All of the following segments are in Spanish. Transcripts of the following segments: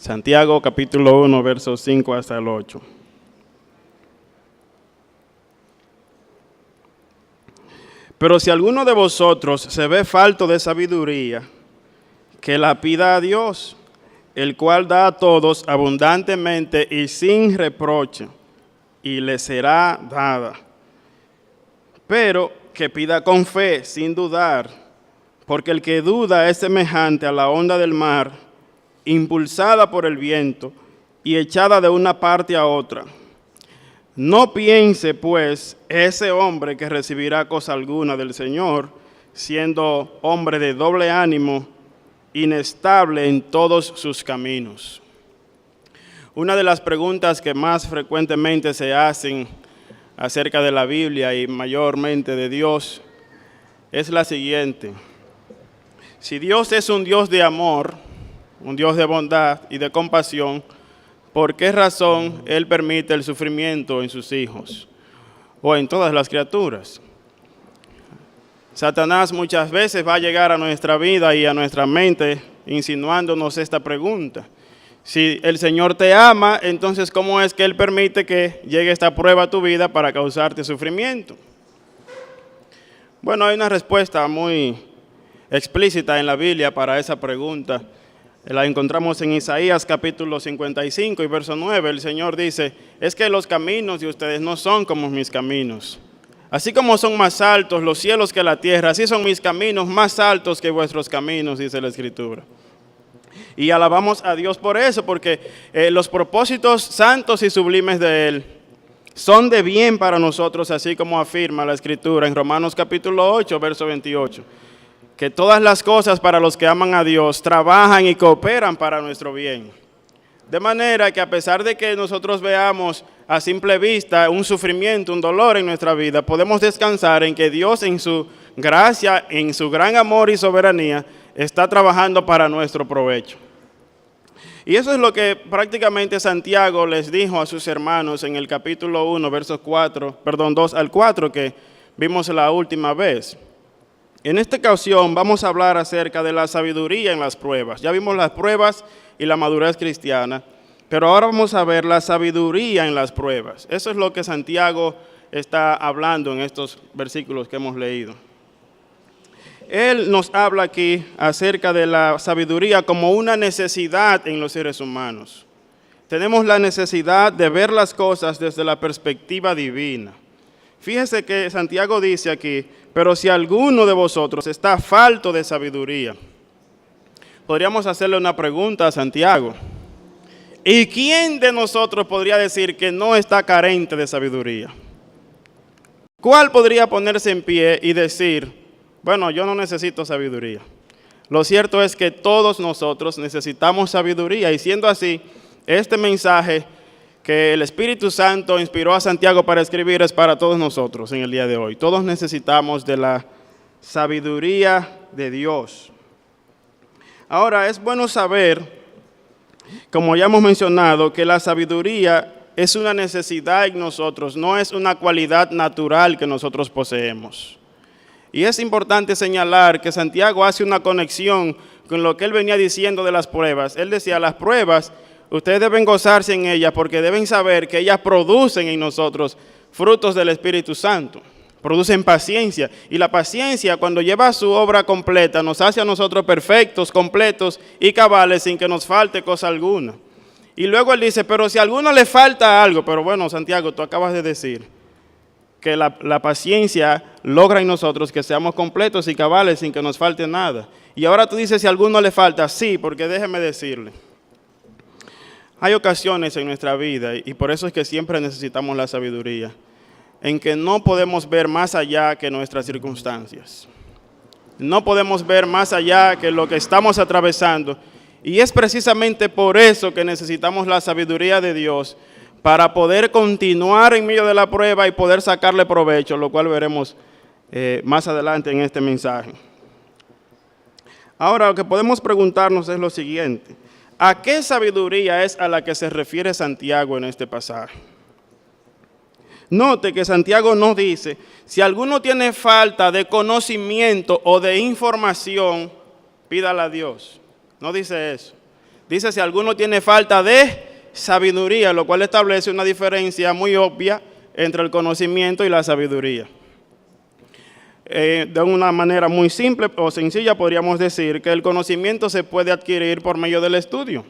Santiago capítulo 1, versos 5 hasta el 8. Pero si alguno de vosotros se ve falto de sabiduría, que la pida a Dios, el cual da a todos abundantemente y sin reproche, y le será dada. Pero que pida con fe, sin dudar, porque el que duda es semejante a la onda del mar, impulsada por el viento y echada de una parte a otra. No piense, pues, ese hombre que recibirá cosa alguna del Señor, siendo hombre de doble ánimo, inestable en todos sus caminos. Una de las preguntas que más frecuentemente se hacen acerca de la Biblia y mayormente de Dios es la siguiente: si Dios es un Dios de amor, un Dios de bondad y de compasión, ¿por qué razón Él permite el sufrimiento en sus hijos o en todas las criaturas? Satanás muchas veces va a llegar a nuestra vida y a nuestra mente insinuándonos esta pregunta. Si el Señor te ama, entonces ¿cómo es que Él permite que llegue esta prueba a tu vida para causarte sufrimiento? Bueno, hay una respuesta muy explícita en la Biblia para esa pregunta. La encontramos en Isaías capítulo 55 y verso 9. El Señor dice: es que los caminos de ustedes no son como mis caminos. Así como son más altos los cielos que la tierra, así son mis caminos más altos que vuestros caminos, dice la Escritura. Y alabamos a Dios por eso, porque los propósitos santos y sublimes de Él son de bien para nosotros, así como afirma la Escritura en Romanos capítulo 8, verso 28. Que todas las cosas para los que aman a Dios trabajan y cooperan para nuestro bien. De manera que a pesar de que nosotros veamos a simple vista un sufrimiento, un dolor en nuestra vida, podemos descansar en que Dios en su gracia, en su gran amor y soberanía, está trabajando para nuestro provecho. Y eso es lo que prácticamente Santiago les dijo a sus hermanos en el capítulo 1, versos 2 al 4, que vimos la última vez. En esta ocasión vamos a hablar acerca de la sabiduría en las pruebas. Ya vimos las pruebas y la madurez cristiana, pero ahora vamos a ver la sabiduría en las pruebas. Eso es lo que Santiago está hablando en estos versículos que hemos leído. Él nos habla aquí acerca de la sabiduría como una necesidad en los seres humanos. Tenemos la necesidad de ver las cosas desde la perspectiva divina. Fíjese que Santiago dice aquí: pero si alguno de vosotros está falto de sabiduría. Podríamos hacerle una pregunta a Santiago: ¿y quién de nosotros podría decir que no está carente de sabiduría? ¿Cuál podría ponerse en pie y decir: bueno, yo no necesito sabiduría? Lo cierto es que todos nosotros necesitamos sabiduría, y siendo así, este mensaje que el Espíritu Santo inspiró a Santiago para escribir es para todos nosotros en el día de hoy. Todos necesitamos de la sabiduría de Dios. Ahora, es bueno saber, como ya hemos mencionado, que la sabiduría es una necesidad en nosotros, no es una cualidad natural que nosotros poseemos. Y es importante señalar que Santiago hace una conexión con lo que él venía diciendo de las pruebas. Él decía: las pruebas, ustedes deben gozarse en ellas porque deben saber que ellas producen en nosotros frutos del Espíritu Santo. Producen paciencia, y la paciencia, cuando lleva su obra completa, nos hace a nosotros perfectos, completos y cabales sin que nos falte cosa alguna. Y luego él dice: pero si a alguno le falta algo, pero bueno, Santiago, tú acabas de decir que la paciencia logra en nosotros que seamos completos y cabales sin que nos falte nada. Y ahora tú dices: si a alguno le falta. Sí, porque déjeme decirle, hay ocasiones en nuestra vida, y por eso es que siempre necesitamos la sabiduría, en que no podemos ver más allá que nuestras circunstancias. No podemos ver más allá que lo que estamos atravesando. Y es precisamente por eso que necesitamos la sabiduría de Dios, para poder continuar en medio de la prueba y poder sacarle provecho, lo cual veremos más adelante en este mensaje. Ahora, lo que podemos preguntarnos es lo siguiente: ¿a qué sabiduría es a la que se refiere Santiago en este pasaje? Note que Santiago nos dice: si alguno tiene falta de conocimiento o de información, pídala a Dios. No dice eso. Dice, si alguno tiene falta de sabiduría, lo cual establece una diferencia muy obvia entre el conocimiento y la sabiduría. De una manera muy simple o sencilla podríamos decir que el conocimiento se puede adquirir por medio del estudio.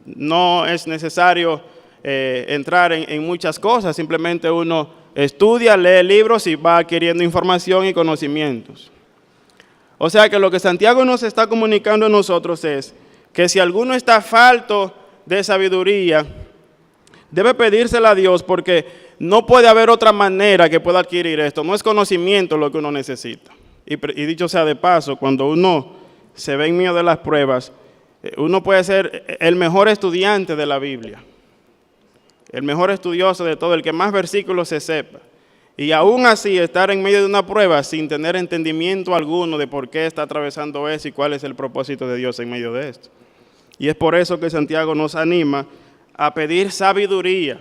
No es necesario entrar en muchas cosas, simplemente uno estudia, lee libros y va adquiriendo información y conocimientos. O sea que lo que Santiago nos está comunicando a nosotros es que si alguno está falto de sabiduría, debe pedírsela a Dios, porque no puede haber otra manera que pueda adquirir esto. No es conocimiento lo que uno necesita. Y dicho sea de paso, cuando uno se ve en medio de las pruebas, uno puede ser el mejor estudiante de la Biblia, el mejor estudioso de todo, el que más versículos se sepa. Y aún así estar en medio de una prueba sin tener entendimiento alguno de por qué está atravesando eso y cuál es el propósito de Dios en medio de esto. Y es por eso que Santiago nos anima a pedir sabiduría.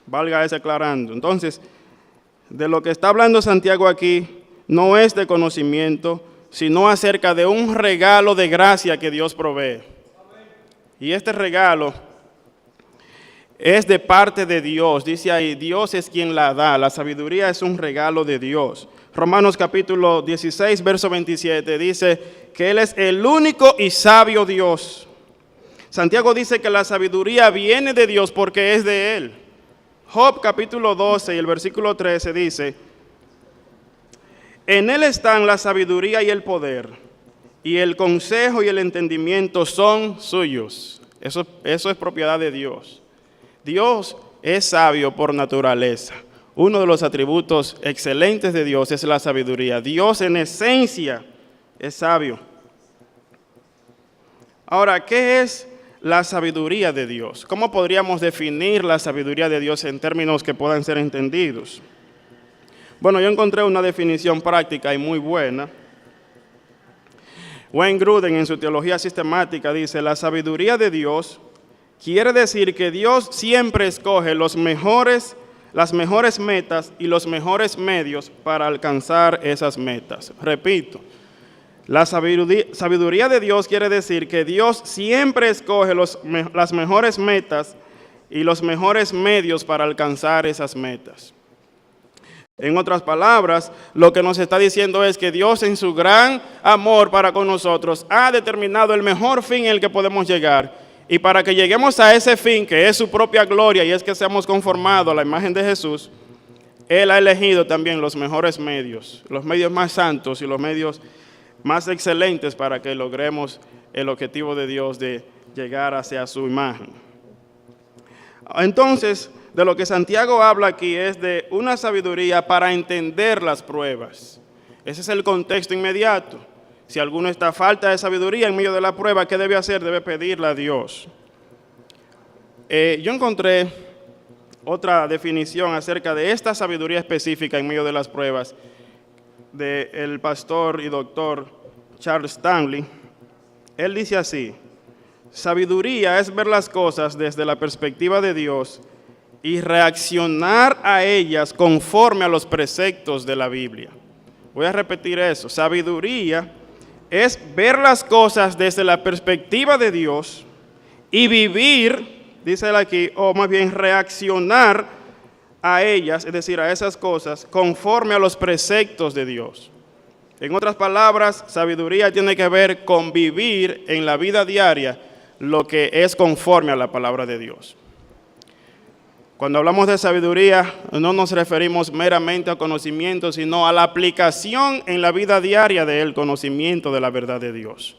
Valga ese aclarando. Entonces, de lo que está hablando Santiago aquí no es de conocimiento, sino acerca de un regalo de gracia que Dios provee. Y este regalo es de parte de Dios. Dice ahí, Dios es quien la da. La sabiduría es un regalo de Dios. Romanos capítulo 16, verso 27 dice que Él es el único y sabio Dios. Santiago dice que la sabiduría viene de Dios porque es de Él. Job capítulo 12 y el versículo 13 dice, en Él están la sabiduría y el poder, y el consejo y el entendimiento son suyos. Eso es propiedad de Dios. Dios es sabio por naturaleza. Uno de los atributos excelentes de Dios es la sabiduría. Dios en esencia es sabio. Ahora, ¿qué es la sabiduría de Dios? ¿Cómo podríamos definir la sabiduría de Dios en términos que puedan ser entendidos? Bueno, yo encontré una definición práctica y muy buena. Wayne Grudem en su teología sistemática dice, la sabiduría de Dios quiere decir que Dios siempre escoge las mejores metas y los mejores medios para alcanzar esas metas. Repito, la sabiduría de Dios quiere decir que Dios siempre escoge las mejores metas y los mejores medios para alcanzar esas metas. En otras palabras, lo que nos está diciendo es que Dios en su gran amor para con nosotros ha determinado el mejor fin en el que podemos llegar. Y para que lleguemos a ese fin, que es su propia gloria y es que seamos conformados a la imagen de Jesús, Él ha elegido también los mejores medios, los medios más santos y los medios más excelentes para que logremos el objetivo de Dios de llegar hacia su imagen. Entonces, de lo que Santiago habla aquí es de una sabiduría para entender las pruebas. Ese es el contexto inmediato. Si alguno está a falta de sabiduría en medio de la prueba, ¿qué debe hacer? Debe pedirla a Dios. Yo encontré otra definición acerca de esta sabiduría específica en medio de las pruebas del pastor y doctor Charles Stanley. Él dice así: sabiduría es ver las cosas desde la perspectiva de Dios y reaccionar a ellas conforme a los preceptos de la Biblia. Voy a repetir eso. Sabiduría es ver las cosas desde la perspectiva de Dios y vivir, dice él aquí, o más bien reaccionar a ellas, es decir, a esas cosas, conforme a los preceptos de Dios. En otras palabras, sabiduría tiene que ver con vivir en la vida diaria lo que es conforme a la palabra de Dios. Cuando hablamos de sabiduría, no nos referimos meramente a conocimiento, sino a la aplicación en la vida diaria del conocimiento de la verdad de Dios.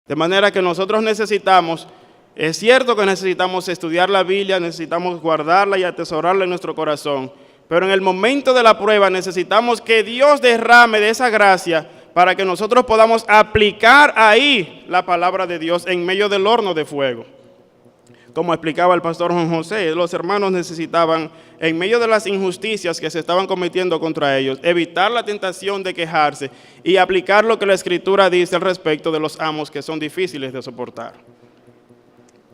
De manera que nosotros necesitamos, es cierto que necesitamos estudiar la Biblia, necesitamos guardarla y atesorarla en nuestro corazón, pero en el momento de la prueba necesitamos que Dios derrame de esa gracia para que nosotros podamos aplicar ahí la palabra de Dios en medio del horno de fuego. Como explicaba el pastor Juan José, los hermanos necesitaban, en medio de las injusticias que se estaban cometiendo contra ellos, evitar la tentación de quejarse y aplicar lo que la Escritura dice al respecto de los amos que son difíciles de soportar.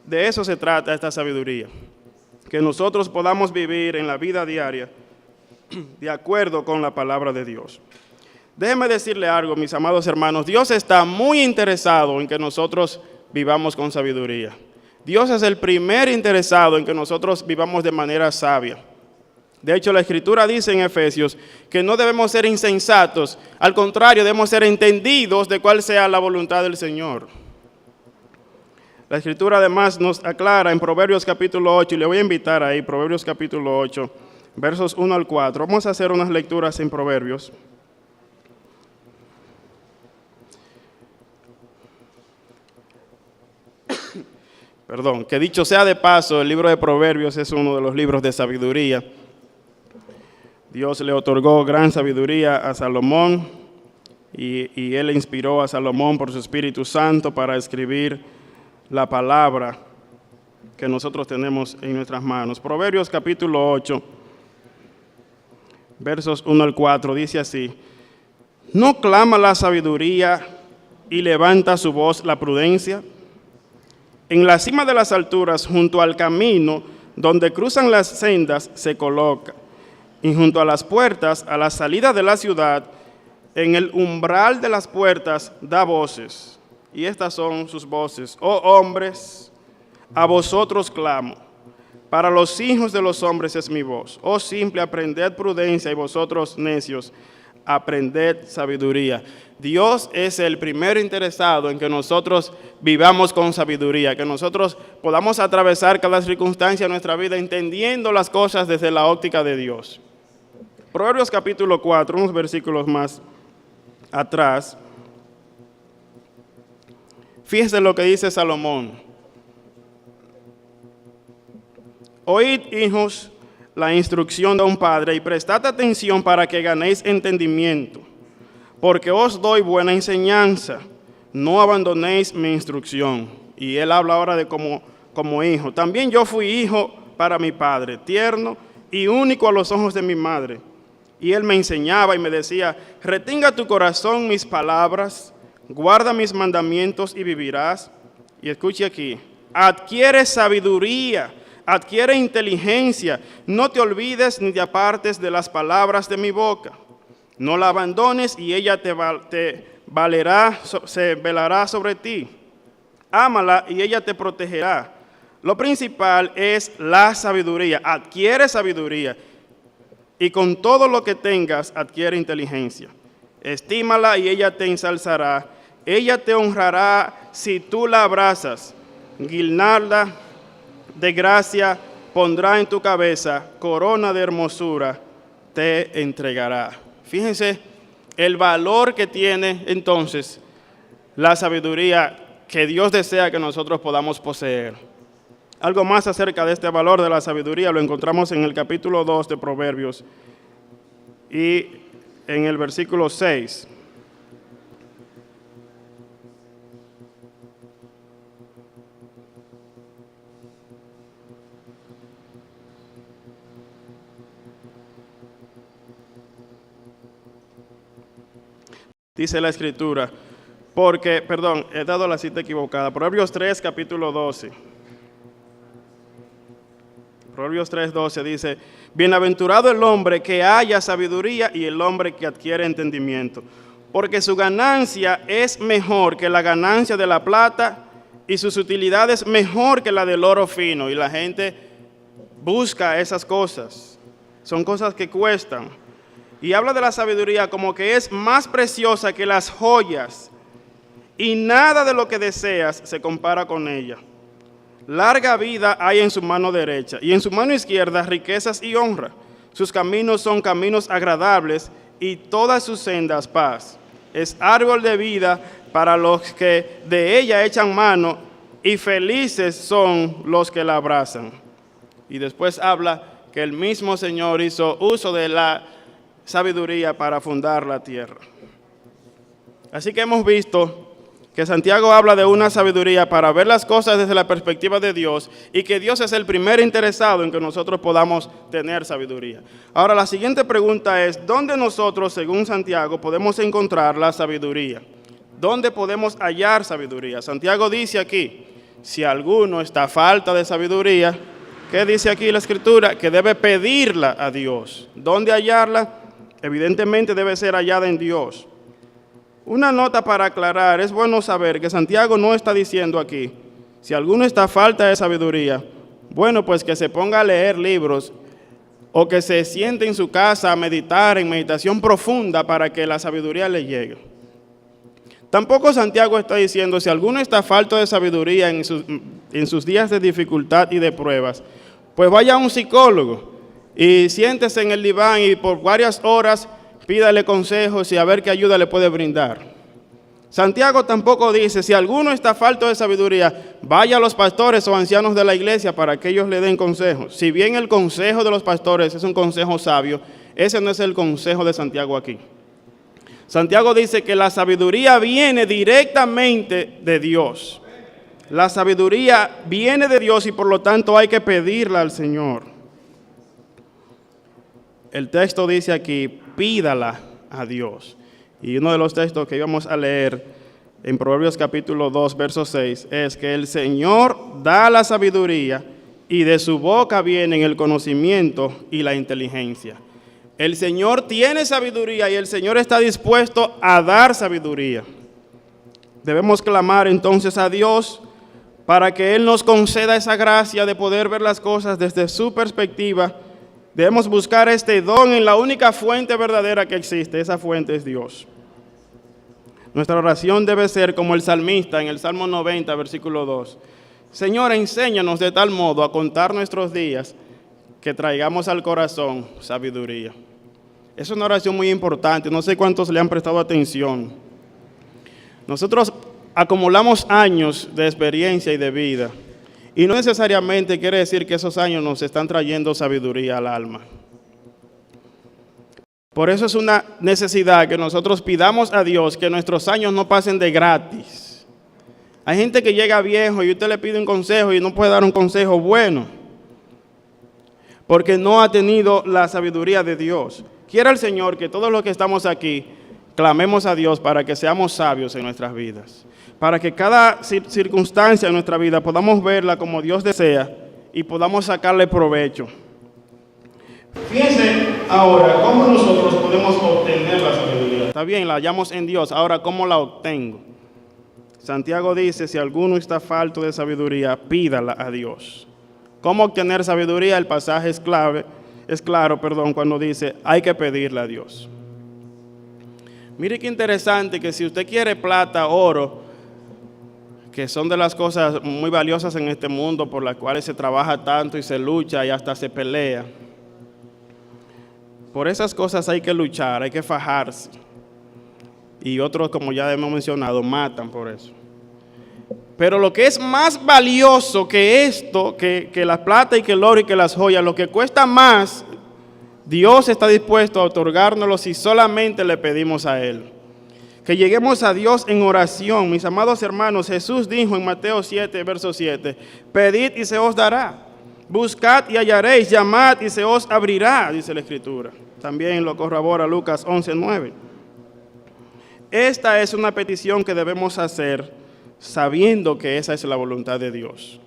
De eso se trata esta sabiduría, que nosotros podamos vivir en la vida diaria de acuerdo con la palabra de Dios. Déjenme decirle algo, mis amados hermanos, Dios está muy interesado en que nosotros vivamos con sabiduría. Dios es el primer interesado en que nosotros vivamos de manera sabia. De hecho, la Escritura dice en Efesios que no debemos ser insensatos, al contrario, debemos ser entendidos de cuál sea la voluntad del Señor. La Escritura además nos aclara en Proverbios capítulo 8, y le voy a invitar ahí, Proverbios capítulo 8, versos 1 al 4. Vamos a hacer unas lecturas en Proverbios. Perdón, que dicho sea de paso, el libro de Proverbios es uno de los libros de sabiduría. Dios le otorgó gran sabiduría a Salomón y él inspiró a Salomón por su Espíritu Santo para escribir la palabra que nosotros tenemos en nuestras manos. Proverbios capítulo 8, versos 1 al 4, dice así: ¿No clama la sabiduría y levanta su voz la prudencia? En la cima de las alturas, junto al camino, donde cruzan las sendas, se coloca. Y junto a las puertas, a la salida de la ciudad, en el umbral de las puertas, da voces. Y estas son sus voces: oh hombres, a vosotros clamo. Para los hijos de los hombres es mi voz. Oh simple, aprended prudencia, y vosotros necios, aprended sabiduría. Dios es el primero interesado en que nosotros vivamos con sabiduría, que nosotros podamos atravesar cada circunstancia de nuestra vida entendiendo las cosas desde la óptica de Dios. Proverbios capítulo 4, unos versículos más atrás. Fíjese lo que dice Salomón: oíd, hijos, la instrucción de un padre, y prestad atención para que ganéis entendimiento, porque os doy buena enseñanza, no abandonéis mi instrucción. Y él habla ahora de como hijo. También yo fui hijo para mi padre, tierno y único a los ojos de mi madre. Y él me enseñaba y me decía: retenga tu corazón mis palabras, guarda mis mandamientos y vivirás. Y escuche aquí: adquiere sabiduría, adquiere inteligencia, no te olvides ni te apartes de las palabras de mi boca. No la abandones y ella se velará sobre ti. Ámala y ella te protegerá. Lo principal es la sabiduría. Adquiere sabiduría y con todo lo que tengas adquiere inteligencia. Estímala y ella te ensalzará. Ella te honrará si tú la abrazas. Guirnalda de gracia pondrá en tu cabeza, corona de hermosura te entregará. Fíjense el valor que tiene entonces la sabiduría que Dios desea que nosotros podamos poseer. Algo más acerca de este valor de la sabiduría lo encontramos en el capítulo 2 de Proverbios y en el versículo 6. Dice la Escritura, he dado la cita equivocada. Proverbios 3, capítulo 12. Proverbios 3, 12 dice: bienaventurado el hombre que haya sabiduría y el hombre que adquiere entendimiento, porque su ganancia es mejor que la ganancia de la plata y sus utilidades mejor que la del oro fino. Y la gente busca esas cosas. Son cosas que cuestan. Y habla de la sabiduría como que es más preciosa que las joyas, y nada de lo que deseas se compara con ella. Larga vida hay en su mano derecha, y en su mano izquierda riquezas y honra. Sus caminos son caminos agradables, y todas sus sendas paz. Es árbol de vida para los que de ella echan mano, y felices son los que la abrazan. Y después habla que el mismo Señor hizo uso de la sabiduría para fundar la tierra. Así que hemos visto que Santiago habla de una sabiduría para ver las cosas desde la perspectiva de Dios y que Dios es el primer interesado en que nosotros podamos tener sabiduría. Ahora, la siguiente pregunta es: ¿dónde nosotros, según Santiago, podemos encontrar la sabiduría? ¿Dónde podemos hallar sabiduría? Santiago dice aquí: si alguno está a falta de sabiduría, ¿qué dice aquí la Escritura? Que debe pedirla a Dios. ¿Dónde hallarla? Evidentemente debe ser hallada en Dios. Una nota para aclarar, es bueno saber que Santiago no está diciendo aquí, si alguno está a falta de sabiduría, bueno, pues que se ponga a leer libros o que se siente en su casa a meditar en meditación profunda para que la sabiduría le llegue. Tampoco Santiago está diciendo, si alguno está falto de sabiduría en sus días de dificultad y de pruebas, pues vaya a un psicólogo y siéntese en el diván y por varias horas pídale consejos y a ver qué ayuda le puede brindar. Santiago tampoco dice, si alguno está falto de sabiduría, vaya a los pastores o ancianos de la iglesia para que ellos le den consejos. Si bien el consejo de los pastores es un consejo sabio, ese no es el consejo de Santiago aquí. Santiago dice que la sabiduría viene directamente de Dios. La sabiduría viene de Dios y por lo tanto hay que pedirla al Señor. El texto dice aquí, pídala a Dios. Y uno de los textos que íbamos a leer en Proverbios capítulo 2, verso 6, es que el Señor da la sabiduría y de su boca vienen el conocimiento y la inteligencia. El Señor tiene sabiduría y el Señor está dispuesto a dar sabiduría. Debemos clamar entonces a Dios para que Él nos conceda esa gracia de poder ver las cosas desde su perspectiva. Debemos buscar este don en la única fuente verdadera que existe, esa fuente es Dios. Nuestra oración debe ser como el salmista en el Salmo 90, versículo 2. Señor, enséñanos de tal modo a contar nuestros días que traigamos al corazón sabiduría. Es una oración muy importante, no sé cuántos le han prestado atención. Nosotros acumulamos años de experiencia y de vida. Y no necesariamente quiere decir que esos años nos están trayendo sabiduría al alma. Por eso es una necesidad que nosotros pidamos a Dios que nuestros años no pasen de gratis. Hay gente que llega viejo y usted le pide un consejo y no puede dar un consejo bueno, porque no ha tenido la sabiduría de Dios. Quiera el Señor que todos los que estamos aquí clamemos a Dios para que seamos sabios en nuestras vidas, para que cada circunstancia de nuestra vida podamos verla como Dios desea y podamos sacarle provecho. Fíjense ahora cómo nosotros podemos obtener la sabiduría. Está bien, la hallamos en Dios, ahora ¿cómo la obtengo? Santiago dice, si alguno está falto de sabiduría, pídala a Dios. ¿Cómo obtener sabiduría? El pasaje es claro, cuando dice, hay que pedirle a Dios. Mire qué interesante que si usted quiere plata, oro, que son de las cosas muy valiosas en este mundo por las cuales se trabaja tanto y se lucha y hasta se pelea. Por esas cosas hay que luchar, hay que fajarse. Y otros, como ya hemos mencionado, matan por eso. Pero lo que es más valioso que esto, que la plata y que el oro y que las joyas, lo que cuesta más, Dios está dispuesto a otorgárnoslo si solamente le pedimos a Él. Que lleguemos a Dios en oración. Mis amados hermanos, Jesús dijo en Mateo 7, verso 7, pedid y se os dará. Buscad y hallaréis, llamad y se os abrirá, dice la Escritura. También lo corrobora Lucas 11, 9. Esta es una petición que debemos hacer sabiendo que esa es la voluntad de Dios.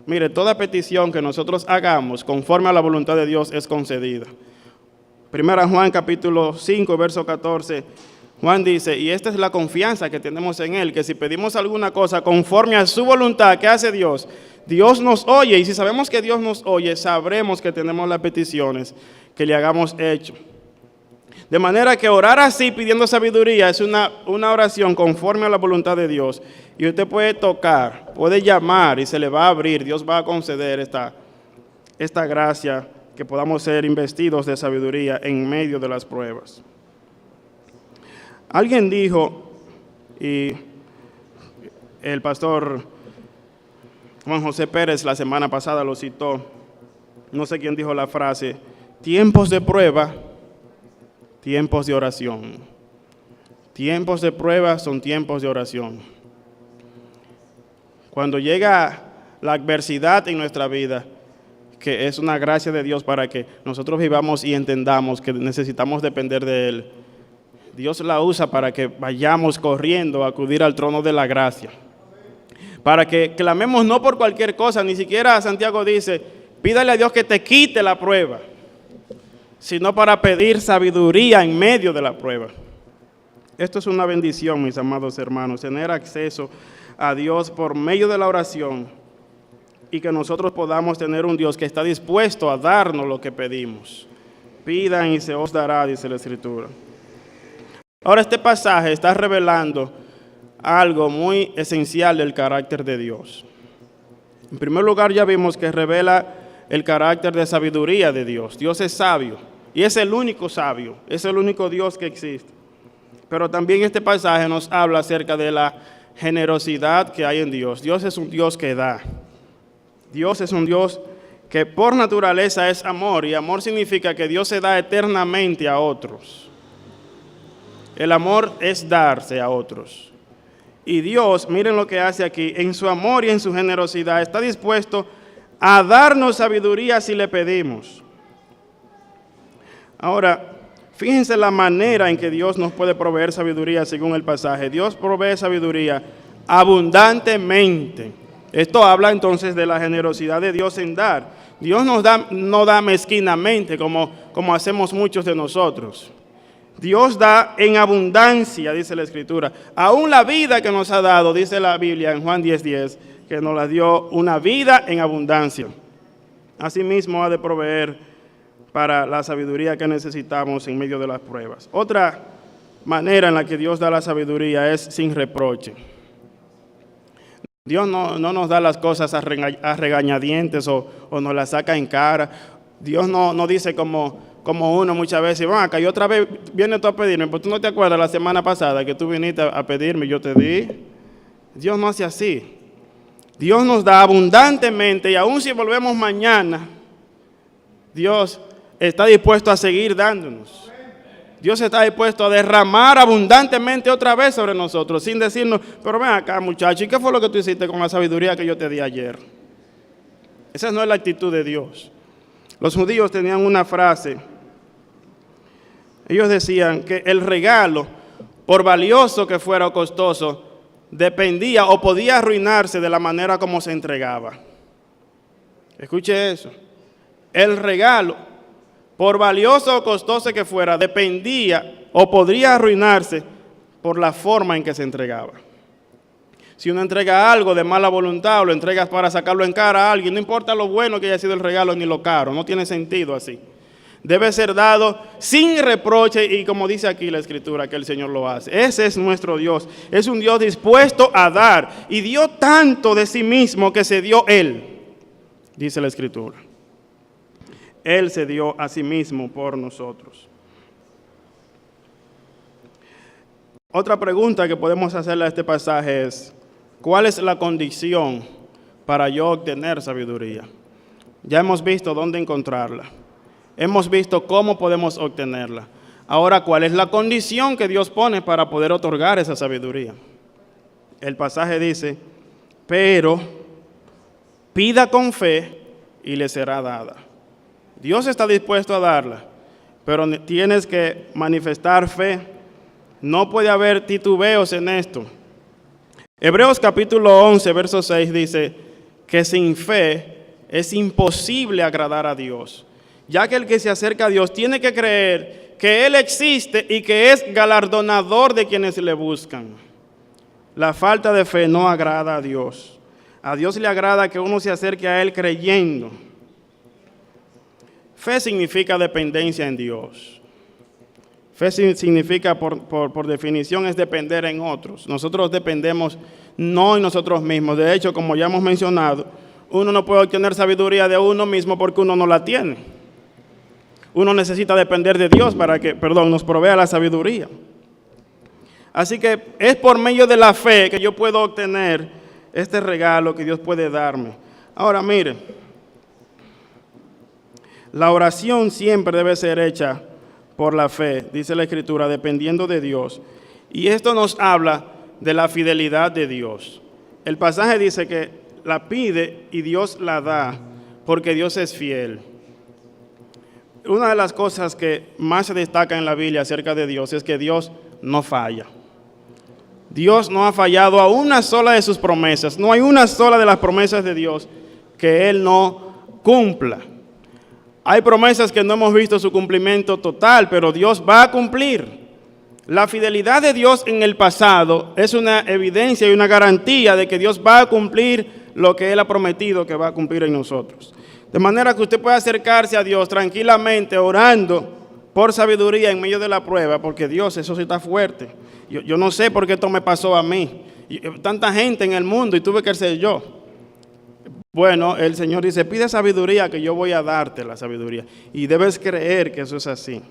Mire, toda petición que nosotros hagamos conforme a la voluntad de Dios es concedida. Primera Juan capítulo 5, verso 14, Juan dice, y esta es la confianza que tenemos en Él, que si pedimos alguna cosa conforme a su voluntad, ¿qué hace Dios? Dios nos oye, y si sabemos que Dios nos oye, sabremos que tenemos las peticiones que le hagamos hecho. De manera que orar así pidiendo sabiduría es una oración conforme a la voluntad de Dios. Y usted puede tocar, puede llamar y se le va a abrir. Dios va a conceder esta gracia que podamos ser investidos de sabiduría en medio de las pruebas. Alguien dijo, y el pastor Juan José Pérez la semana pasada lo citó, no sé quién dijo la frase, tiempos de prueba, tiempos de oración. Tiempos de prueba son tiempos de oración. Cuando llega la adversidad en nuestra vida, que es una gracia de Dios para que nosotros vivamos y entendamos que necesitamos depender de Él, Dios la usa para que vayamos corriendo a acudir al trono de la gracia. Para que clamemos no por cualquier cosa, ni siquiera Santiago dice, pídale a Dios que te quite la prueba, sino para pedir sabiduría en medio de la prueba. Esto es una bendición, mis amados hermanos, tener acceso a Dios por medio de la oración y que nosotros podamos tener un Dios que está dispuesto a darnos lo que pedimos. Pidan y se os dará, dice la Escritura. Ahora, este pasaje está revelando algo muy esencial del carácter de Dios. En primer lugar, ya vimos que revela el carácter de sabiduría de Dios. Dios es sabio y es el único sabio, es el único Dios que existe. Pero también este pasaje nos habla acerca de la generosidad que hay en Dios. Dios es un Dios que da. Dios es un Dios que por naturaleza es amor, y amor significa que Dios se da eternamente a otros. El amor es darse a otros. Y Dios, miren lo que hace aquí, en su amor y en su generosidad, está dispuesto a darnos sabiduría si le pedimos. Ahora, fíjense la manera en que Dios nos puede proveer sabiduría según el pasaje. Dios provee sabiduría abundantemente. Esto habla entonces de la generosidad de Dios en dar. Dios no da mezquinamente como hacemos muchos de nosotros. Dios da en abundancia, dice la Escritura. Aún la vida que nos ha dado, dice la Biblia en Juan 10:10, que nos la dio una vida en abundancia. Asimismo ha de proveer para la sabiduría que necesitamos en medio de las pruebas. Otra manera en la que Dios da la sabiduría es sin reproche. Dios no nos da las cosas a regañadientes o nos las saca en cara. Dios no dice como uno muchas veces, acá y otra vez vienes tú a pedirme, pero tú no te acuerdas la semana pasada que tú viniste a pedirme y yo te di. Dios no hace así. Dios nos da abundantemente y aun si volvemos mañana, Dios está dispuesto a seguir dándonos. Dios está dispuesto a derramar abundantemente otra vez sobre nosotros, sin decirnos, pero ven acá muchacho, ¿y qué fue lo que tú hiciste con la sabiduría que yo te di ayer? Esa no es la actitud de Dios. Los judíos tenían una frase. Ellos decían que el regalo, por valioso que fuera o costoso, dependía o podía arruinarse de la manera como se entregaba. Escuche eso. El regalo, por valioso o costoso que fuera, dependía o podría arruinarse por la forma en que se entregaba. Si uno entrega algo de mala voluntad o lo entregas para sacarlo en cara a alguien, no importa lo bueno que haya sido el regalo ni lo caro, no tiene sentido así. Debe ser dado sin reproche y como dice aquí la Escritura que el Señor lo hace. Ese es nuestro Dios, es un Dios dispuesto a dar y dio tanto de sí mismo que se dio Él, dice la Escritura. Él se dio a sí mismo por nosotros. Otra pregunta que podemos hacerle a este pasaje es, ¿cuál es la condición para yo obtener sabiduría? Ya hemos visto dónde encontrarla. Hemos visto cómo podemos obtenerla. Ahora, ¿cuál es la condición que Dios pone para poder otorgar esa sabiduría? El pasaje dice, pero pida con fe y le será dada. Dios está dispuesto a darla, pero tienes que manifestar fe. No puede haber titubeos en esto. Hebreos capítulo 11, verso 6 dice que sin fe es imposible agradar a Dios, ya que el que se acerca a Dios tiene que creer que Él existe y que es galardonador de quienes le buscan. La falta de fe no agrada a Dios. A Dios le agrada que uno se acerque a Él creyendo. Fe significa dependencia en Dios. Fe significa, por definición, es depender en otros. Nosotros dependemos no en nosotros mismos. De hecho, como ya hemos mencionado, uno no puede obtener sabiduría de uno mismo porque uno no la tiene. Uno necesita depender de Dios para que, nos provea la sabiduría. Así que es por medio de la fe que yo puedo obtener este regalo que Dios puede darme. Ahora, mire, la oración siempre debe ser hecha por la fe, dice la Escritura, dependiendo de Dios. Y esto nos habla de la fidelidad de Dios. El pasaje dice que la pide y Dios la da, porque Dios es fiel. Una de las cosas que más se destaca en la Biblia acerca de Dios es que Dios no falla. Dios no ha fallado a una sola de sus promesas. No hay una sola de las promesas de Dios que Él no cumpla. Hay promesas que no hemos visto su cumplimiento total, pero Dios va a cumplir. La fidelidad de Dios en el pasado es una evidencia y una garantía de que Dios va a cumplir lo que Él ha prometido que va a cumplir en nosotros. De manera que usted puede acercarse a Dios tranquilamente, orando por sabiduría en medio de la prueba, porque Dios, eso sí está fuerte. Yo no sé por qué esto me pasó a mí. Tanta gente en el mundo y tuve que ser yo. Bueno, el Señor dice, pide sabiduría que yo voy a darte la sabiduría. Y debes creer que eso es así.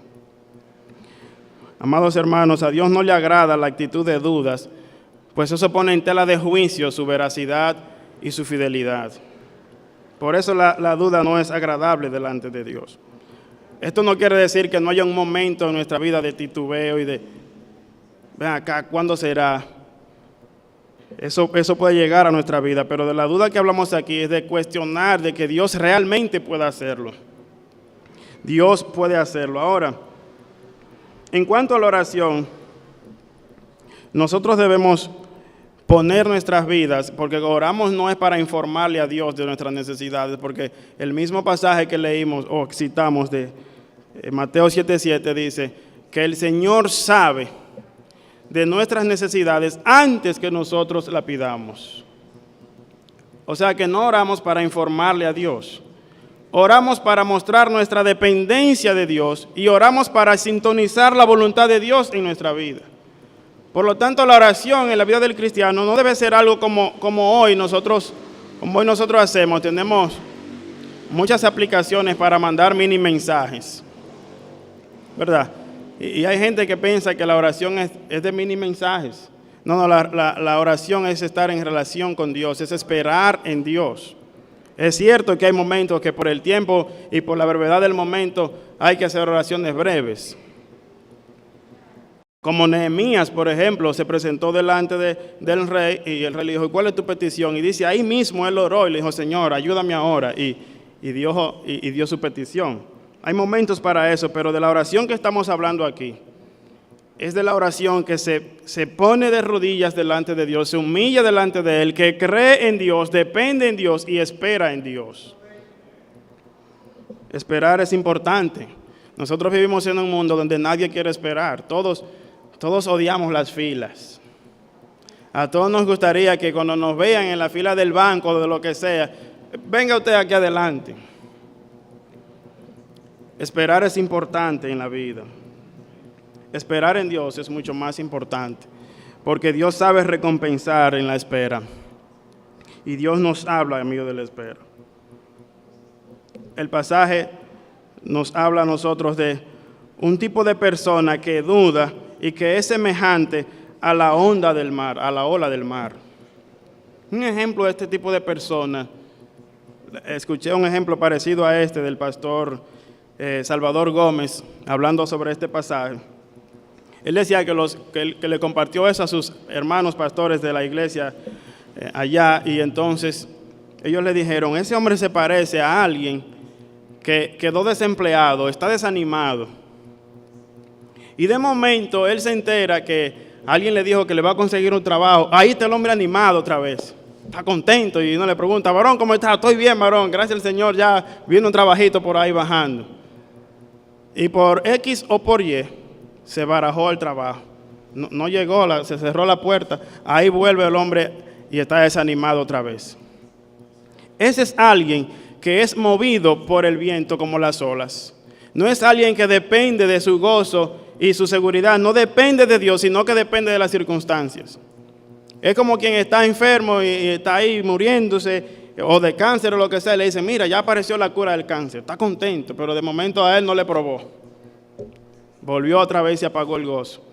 Amados hermanos, a Dios no le agrada la actitud de dudas, pues eso pone en tela de juicio su veracidad y su fidelidad. Por eso la duda no es agradable delante de Dios. Esto no quiere decir que no haya un momento en nuestra vida de titubeo y de, ven acá, ¿cuándo será? Eso puede llegar a nuestra vida, pero de la duda que hablamos aquí es de cuestionar de que Dios realmente puede hacerlo. Dios puede hacerlo. Ahora, en cuanto a la oración, nosotros debemos poner nuestras vidas, porque oramos no es para informarle a Dios de nuestras necesidades, porque el mismo pasaje que leímos o citamos de Mateo 7:7 dice que el Señor sabe de nuestras necesidades antes que nosotros la pidamos. O sea que no oramos para informarle a Dios. Oramos para mostrar nuestra dependencia de Dios y oramos para sintonizar la voluntad de Dios en nuestra vida. Por lo tanto, la oración en la vida del cristiano no debe ser algo como hoy nosotros hacemos. Tenemos muchas aplicaciones para mandar mini mensajes, ¿verdad? Y hay gente que piensa que la oración es de mini mensajes. No, la oración es estar en relación con Dios, es esperar en Dios. Es cierto que hay momentos que por el tiempo y por la brevedad del momento hay que hacer oraciones breves. Como Nehemías, por ejemplo, se presentó delante del rey y el rey le dijo, ¿cuál es tu petición? Y dice, ahí mismo él oró y le dijo, Señor, ayúdame ahora. Y dio su petición. Hay momentos para eso, pero de la oración que estamos hablando aquí, es de la oración que se pone de rodillas delante de Dios, se humilla delante de Él, que cree en Dios, depende en Dios y espera en Dios. Esperar es importante. Nosotros vivimos en un mundo donde nadie quiere esperar. Todos odiamos las filas. A todos nos gustaría que cuando nos vean en la fila del banco o de lo que sea, venga usted aquí adelante. Esperar es importante en la vida. Esperar en Dios es mucho más importante, porque Dios sabe recompensar en la espera. Y Dios nos habla en medio de la espera. El pasaje nos habla a nosotros de un tipo de persona que duda y que es semejante a la onda del mar, a la ola del mar. Un ejemplo de este tipo de persona, escuché un ejemplo parecido a este del pastor Salvador Gómez, hablando sobre este pasaje. Él decía que le compartió eso a sus hermanos pastores de la iglesia allá, y entonces ellos le dijeron, ese hombre se parece a alguien que quedó desempleado, está desanimado. Y de momento él se entera que alguien le dijo que le va a conseguir un trabajo. Ahí está el hombre animado otra vez, está contento, y uno le pregunta, varón, ¿cómo estás? Estoy bien, varón, gracias al Señor, ya viene un trabajito por ahí bajando. Y por X o por Y, se barajó el trabajo, no llegó, se cerró la puerta, ahí vuelve el hombre y está desanimado otra vez. Ese es alguien que es movido por el viento como las olas. No es alguien que depende de su gozo y su seguridad, no depende de Dios, sino que depende de las circunstancias. Es como quien está enfermo y está ahí muriéndose, o de cáncer o lo que sea, le dicen, mira, ya apareció la cura del cáncer, está contento, pero de momento a él no le probó. Volvió otra vez y se apagó el gozo.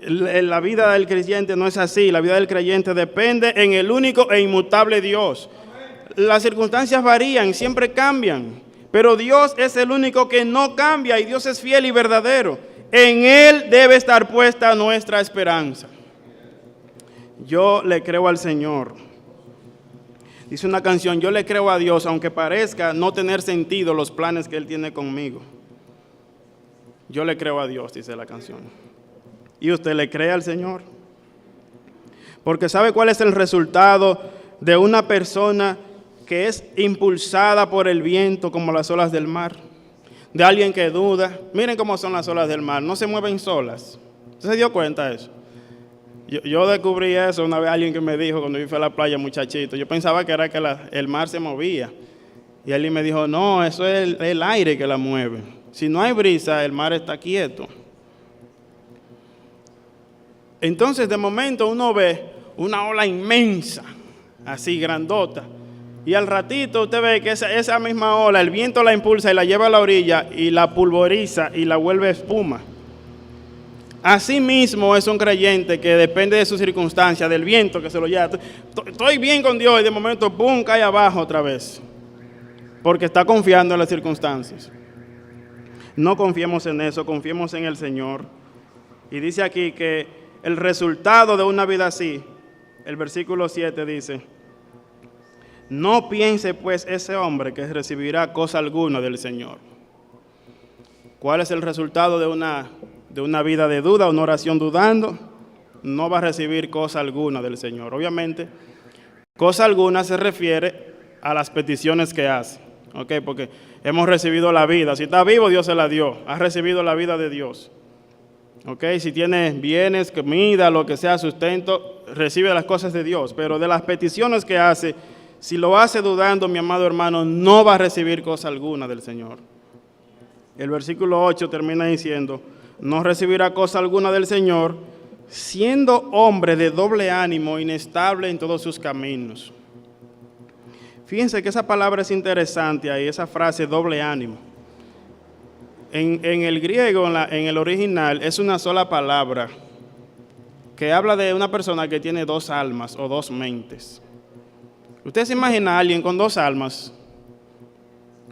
La vida del creyente no es así. La vida del creyente depende en el único e inmutable Dios. Las circunstancias varían, siempre cambian, pero Dios es el único que no cambia y Dios es fiel y verdadero. En Él debe estar puesta nuestra esperanza. Yo le creo al Señor. Dice una canción, yo le creo a Dios, aunque parezca no tener sentido los planes que Él tiene conmigo. Yo le creo a Dios, dice la canción. ¿Y usted le cree al Señor? Porque ¿sabe cuál es el resultado de una persona que es impulsada por el viento como las olas del mar? De alguien que duda. Miren cómo son las olas del mar, no se mueven solas. ¿Usted se dio cuenta de eso? Yo descubrí eso una vez, alguien que me dijo cuando yo fui a la playa, muchachito. Yo pensaba que era que el mar se movía. Y alguien me dijo, no, eso es el aire que la mueve. Si no hay brisa, el mar está quieto. Entonces, de momento, uno ve una ola inmensa, así, grandota. Y al ratito usted ve que esa misma ola, el viento la impulsa y la lleva a la orilla y la pulveriza y la vuelve espuma. Así mismo es un creyente que depende de sus circunstancias, del viento que se lo lleva. Estoy bien con Dios y de momento, ¡pum!, cae abajo otra vez. Porque está confiando en las circunstancias. No confiemos en eso, confiemos en el Señor. Y dice aquí que el resultado de una vida así, el versículo 7 dice, no piense pues ese hombre que recibirá cosa alguna del Señor. ¿Cuál es el resultado de una vida de duda, una oración dudando? No va a recibir cosa alguna del Señor. Obviamente, cosa alguna se refiere a las peticiones que hace. ¿Ok? Porque hemos recibido la vida. Si está vivo, Dios se la dio. Has recibido la vida de Dios. ¿Ok? Si tiene bienes, comida, lo que sea, sustento, recibe las cosas de Dios. Pero de las peticiones que hace, si lo hace dudando, mi amado hermano, no va a recibir cosa alguna del Señor. El versículo 8 termina diciendo, no recibirá cosa alguna del Señor, siendo hombre de doble ánimo, inestable en todos sus caminos. Fíjense que esa palabra es interesante ahí, esa frase doble ánimo. En el griego, en el original, es una sola palabra que habla de una persona que tiene dos almas o dos mentes. ¿Usted se imagina a alguien con dos almas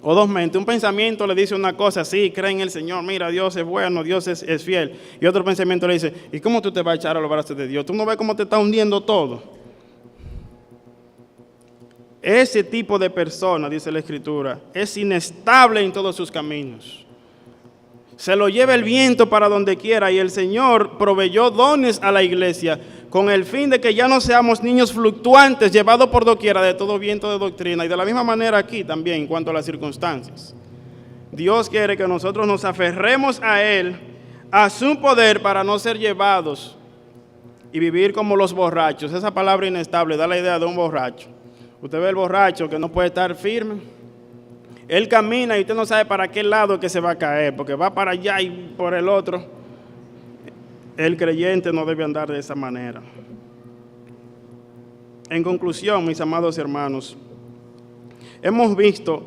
o dos mentes? Un pensamiento le dice una cosa, sí, cree en el Señor, mira, Dios es bueno, Dios es fiel. Y otro pensamiento le dice, ¿y cómo tú te vas a echar a los brazos de Dios? ¿Tú no ves cómo te está hundiendo todo? Ese tipo de persona, dice la Escritura, es inestable en todos sus caminos. Se lo lleva el viento para donde quiera y el Señor proveyó dones a la iglesia con el fin de que ya no seamos niños fluctuantes llevados por doquiera de todo viento de doctrina. Y de la misma manera aquí también en cuanto a las circunstancias. Dios quiere que nosotros nos aferremos a Él, a su poder para no ser llevados y vivir como los borrachos. Esa palabra inestable da la idea de un borracho. Usted ve el borracho que no puede estar firme. Él camina y usted no sabe para qué lado que se va a caer, porque va para allá y por el otro. El creyente no debe andar de esa manera. En conclusión, mis amados hermanos, hemos visto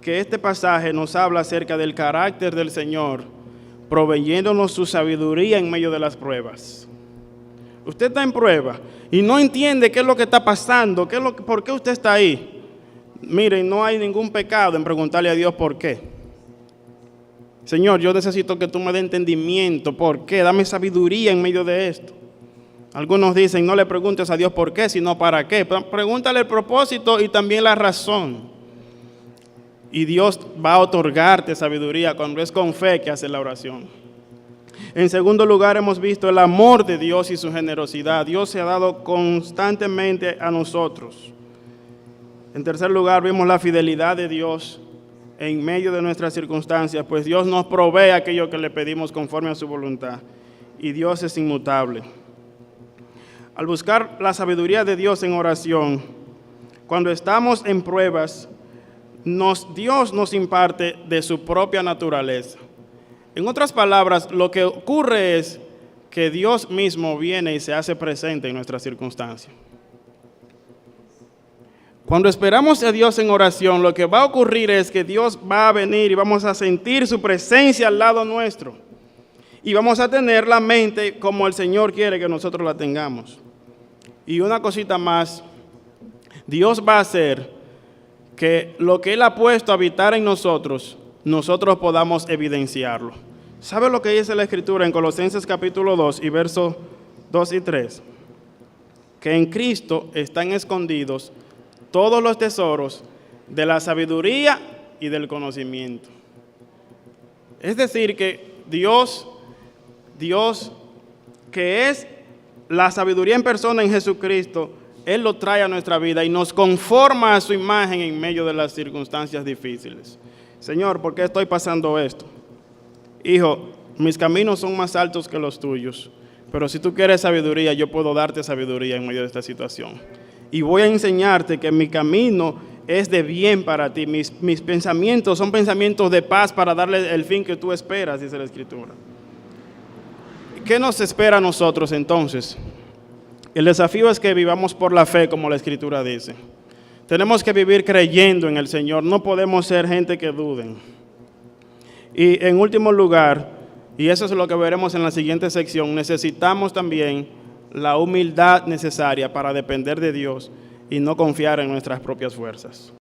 que este pasaje nos habla acerca del carácter del Señor, proveyéndonos su sabiduría en medio de las pruebas. Usted está en prueba y no entiende qué es lo que está pasando, por qué usted está ahí. Miren, no hay ningún pecado en preguntarle a Dios por qué. Señor, yo necesito que tú me des entendimiento, ¿por qué? Dame sabiduría en medio de esto. Algunos dicen, no le preguntes a Dios por qué, sino para qué. Pregúntale el propósito y también la razón. Y Dios va a otorgarte sabiduría cuando es con fe que hace la oración. En segundo lugar, hemos visto el amor de Dios y su generosidad. Dios se ha dado constantemente a nosotros. En tercer lugar, vimos la fidelidad de Dios en medio de nuestras circunstancias, pues Dios nos provee aquello que le pedimos conforme a su voluntad. Y Dios es inmutable. Al buscar la sabiduría de Dios en oración, cuando estamos en pruebas, Dios nos imparte de su propia naturaleza. En otras palabras, lo que ocurre es que Dios mismo viene y se hace presente en nuestras circunstancias. Cuando esperamos a Dios en oración, lo que va a ocurrir es que Dios va a venir y vamos a sentir su presencia al lado nuestro. Y vamos a tener la mente como el Señor quiere que nosotros la tengamos. Y una cosita más, Dios va a hacer que lo que Él ha puesto a habitar en nosotros podamos evidenciarlo. ¿Sabe lo que dice la Escritura en Colosenses capítulo 2 y versos 2 y 3? Que en Cristo están escondidos todos los tesoros de la sabiduría y del conocimiento. Es decir, que Dios, que es la sabiduría en persona en Jesucristo, Él lo trae a nuestra vida y nos conforma a su imagen en medio de las circunstancias difíciles. Señor, ¿por qué estoy pasando esto? Hijo, mis caminos son más altos que los tuyos, pero si tú quieres sabiduría, yo puedo darte sabiduría en medio de esta situación. Y voy a enseñarte que mi camino es de bien para ti, mis pensamientos son pensamientos de paz para darle el fin que tú esperas, dice la Escritura. ¿Qué nos espera a nosotros entonces? El desafío es que vivamos por la fe, como la Escritura dice. Tenemos que vivir creyendo en el Señor, no podemos ser gente que duden. Y en último lugar, y eso es lo que veremos en la siguiente sección, necesitamos también la humildad necesaria para depender de Dios y no confiar en nuestras propias fuerzas.